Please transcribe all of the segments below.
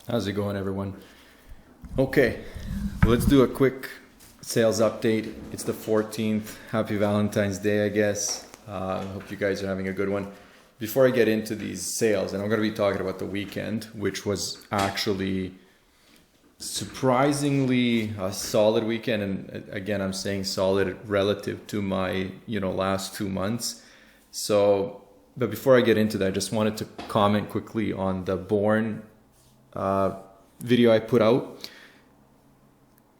How's it going, everyone? Okay, let's do a quick sales update. It's the 14th. Happy Valentine's Day, I guess. I hope you guys are having a good one. Before I get into these sales, and I'm going to be talking about the weekend, which was actually surprisingly a solid weekend. And again, I'm saying solid relative to my, last 2 months. But before I get into that, I just wanted to comment quickly on the Born video I put out.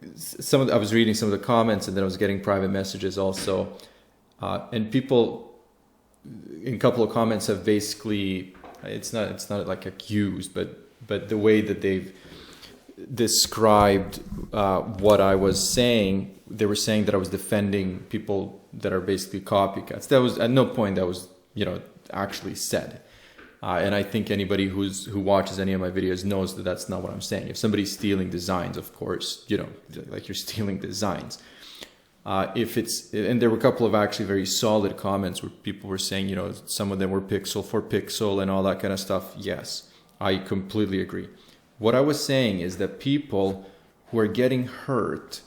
I was reading some of the comments, and then I was getting private messages also, and people in a couple of comments have basically it's not like accused, but the way that they've described what I was saying, they were saying that I was defending people that are basically copycats. That was at no point that was actually said. And I think anybody who watches any of my videos knows that that's not what I'm saying. If somebody's stealing designs, of course, like you're stealing designs. And there were a couple of actually very solid comments where people were saying, some of them were pixel for pixel and all that kind of stuff. Yes, I completely agree. What I was saying is that people who are getting hurt,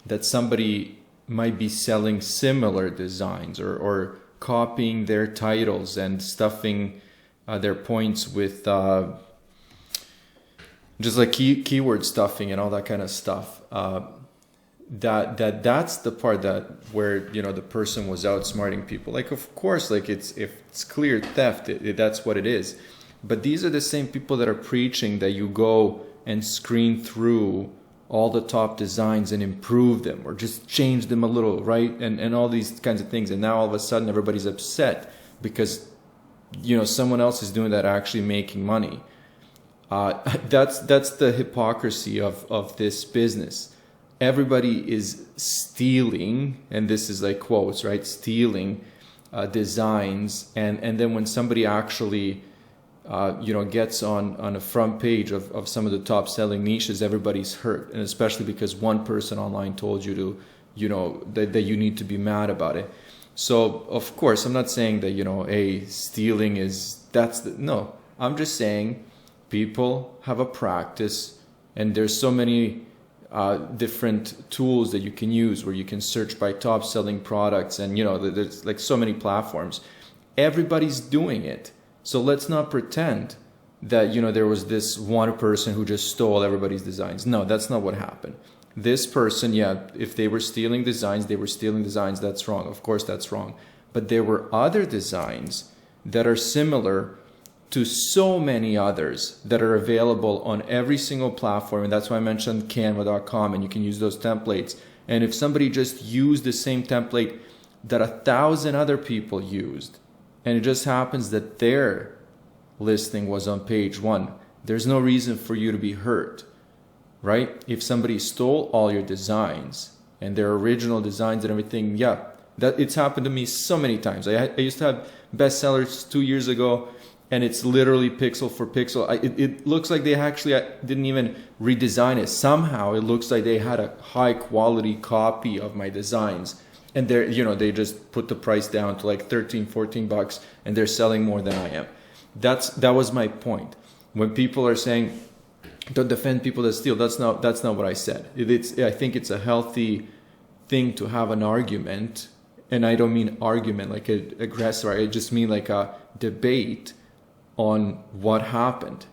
that somebody might be selling similar designs or copying their titles and stuffing their points with just like keyword stuffing and all that kind of stuff. That's the part where the person was outsmarting people. Like, of course, like if it's clear theft, that's what it is. But these are the same people that are preaching that you go and screen through all the top designs and improve them or just change them a little, right? And all these kinds of things. And now all of a sudden everybody's upset because someone else is doing that, actually making money. That's the hypocrisy of this business. Everybody is stealing, and this is like quotes, right? Stealing designs, and then when somebody actually gets on a front page of some of the top selling niches, everybody's hurt, and especially because one person online told you to, that you need to be mad about it. So, of course, I'm not saying that, stealing is, no. I'm just saying people have a practice, and there's so many different tools that you can use where you can search by top selling products, and, there's like so many platforms. Everybody's doing it. So let's not pretend that, there was this one person who just stole everybody's designs. No, that's not what happened. This person, if they were stealing designs, that's wrong. Of course, that's wrong. But there were other designs that are similar to so many others that are available on every single platform. And that's why I mentioned canva.com, and you can use those templates. And if somebody just used the same template that 1,000 other people used, and it just happens that their listing was on page 1, there's no reason for you to be hurt. Right? If somebody stole all your designs and their original designs and everything, that it's happened to me so many times. I used to have bestsellers 2 years ago, and it's literally pixel for pixel. It looks like they actually didn't even redesign it. Somehow it looks like they had a high quality copy of my designs, and they just put the price down to like $13-14, and they're selling more than I am. That was my point. When people are saying, don't defend people that steal, that's not what I said. I think it's a healthy thing to have an argument, and I don't mean argument like an aggressor. I just mean like a debate on what happened.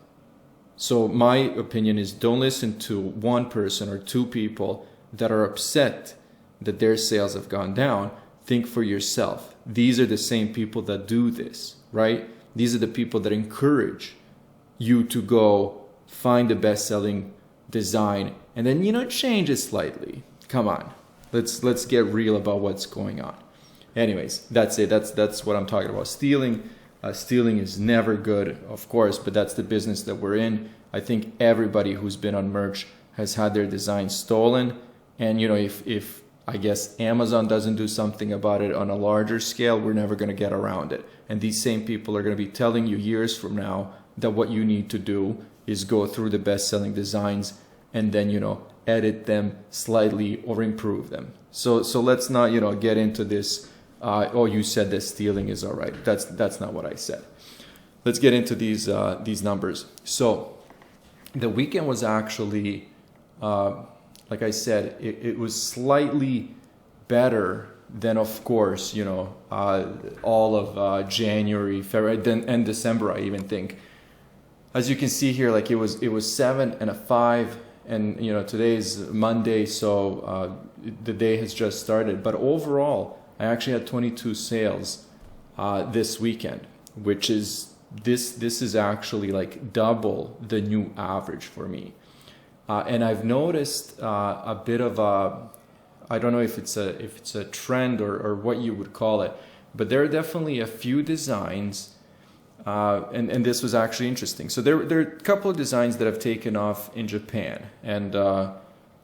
So my opinion is, don't listen to one person or two people that are upset that their sales have gone down. Think for yourself. These are the same people that do this, right? These are the people that encourage you to go find the best-selling design and then change it slightly. Come on, let's get real about what's going on. Anyways, that's it. That's what I'm talking about. Stealing is never good, of course, but that's the business that we're in. I think everybody who's been on merch has had their design stolen, and if I guess Amazon doesn't do something about it on a larger scale, we're never going to get around it. And these same people are going to be telling you years from now that what you need to do is go through the best-selling designs and then, edit them slightly or improve them. So let's not, get into this, you said that stealing is all right. That's not what I said. Let's get into these numbers. So the weekend was actually, like I said, it was slightly better than, of course, all of January, February, and December, I even think. As you can see here, like it was 7 and a 5, and today's Monday, so the day has just started. But overall, I actually had 22 sales this weekend, which is this is actually like double the new average for me. And I've noticed a bit of a, I don't know if it's a trend or what you would call it, but there are definitely a few designs. And this was actually interesting. So there are a couple of designs that have taken off in Japan, and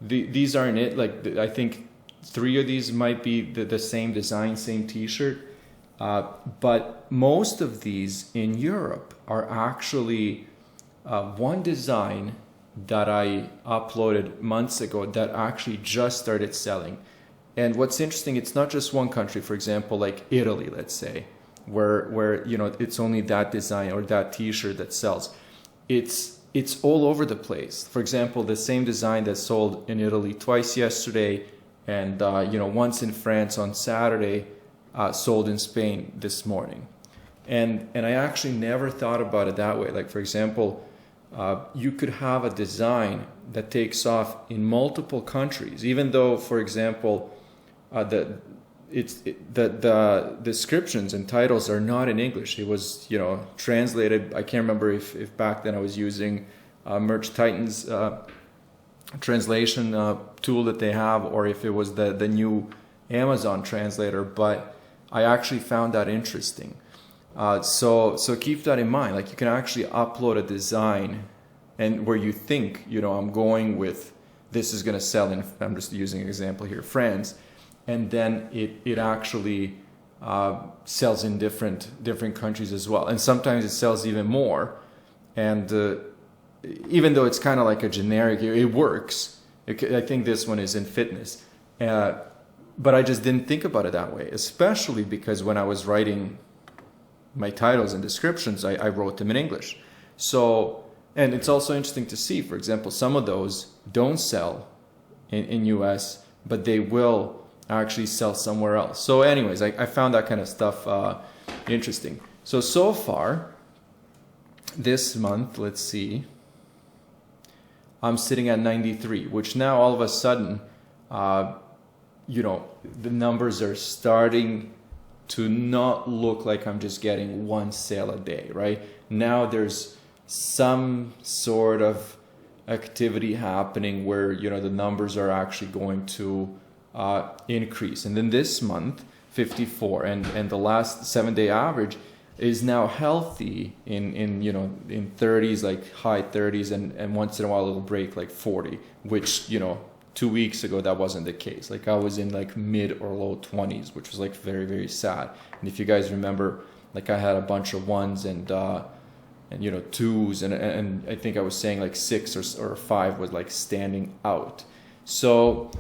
these aren't it. Like I think 3 of these might be the same design, same T-shirt, but most of these in Europe are actually one design that I uploaded months ago that actually just started selling. And what's interesting, it's not just one country. For example, like Italy, let's say, where it's only that design or that T-shirt that sells. It's all over the place. For example, the same design that sold in Italy twice yesterday, and once in France on Saturday, sold in Spain this morning. And I actually never thought about it that way. Like, for example, you could have a design that takes off in multiple countries, even though, for example, the descriptions and titles are not in English. It was translated. I can't remember if back then I was using Merch Titan's translation tool that they have, or if it was the new Amazon translator. But I actually found that interesting. So keep that in mind. Like, you can actually upload a design, and where you think I'm going with this is going to sell in, I'm just using an example here, France, and then it actually sells in different countries as well, and sometimes it sells even more. And even though it's kind of like a generic, it works. I think this one is in fitness, but I just didn't think about it that way, especially because when I was writing my titles and descriptions, I wrote them in English. So, and it's also interesting to see, for example, some of those don't sell in US, but they will actually sell somewhere else. So anyways, I found that kind of stuff interesting. So far, this month, let's see, I'm sitting at 93, which now all of a sudden, the numbers are starting to not look like I'm just getting one sale a day, right? Now there's some sort of activity happening where, the numbers are actually going to increase. And then this month, 54, and the last 7-day average is now healthy in 30s, like high 30s, and once in a while it'll break like 40, which 2 weeks ago that wasn't the case. Like, I was in like mid or low 20s, which was like very, very sad. And if you guys remember, like, I had a bunch of ones and twos, and I think I was saying like 6 or 5 was like standing out. So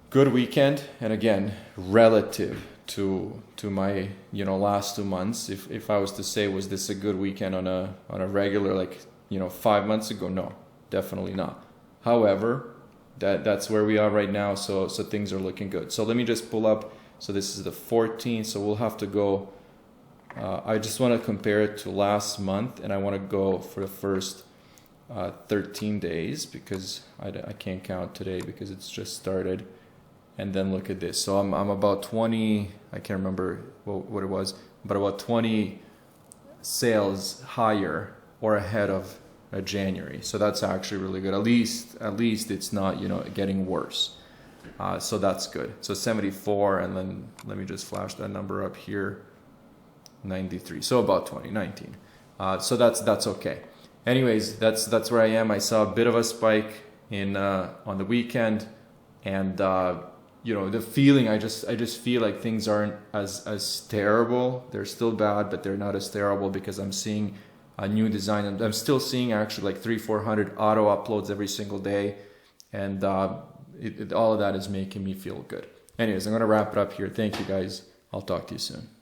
good weekend, and again, relative to my last 2 months, if I was to say, was this a good weekend on a regular, like 5 months ago? No, definitely not. However, that's where we are right now, so things are looking good. So let me just pull up. So this is the 14th, so we'll have to go, I just want to compare it to last month, and I want to go for the first 13 days, because I can't count today because it's just started. And then look at this. So I'm about 20, I can't remember what it was, but about 20 sales higher or ahead of January. So that's actually really good. At least it's not getting worse. So that's good. So 74, and then let me just flash that number up here. 93. So about 19. So that's okay. Anyways, that's where I am. I saw a bit of a spike in on the weekend, and the feeling, I just feel like things aren't as terrible. They're still bad, but they're not as terrible, because I'm seeing a new design, and I'm still seeing actually like 300-400 auto uploads every single day, and all of that is making me feel good. Anyways, I'm gonna wrap it up here. Thank you guys. I'll talk to you soon.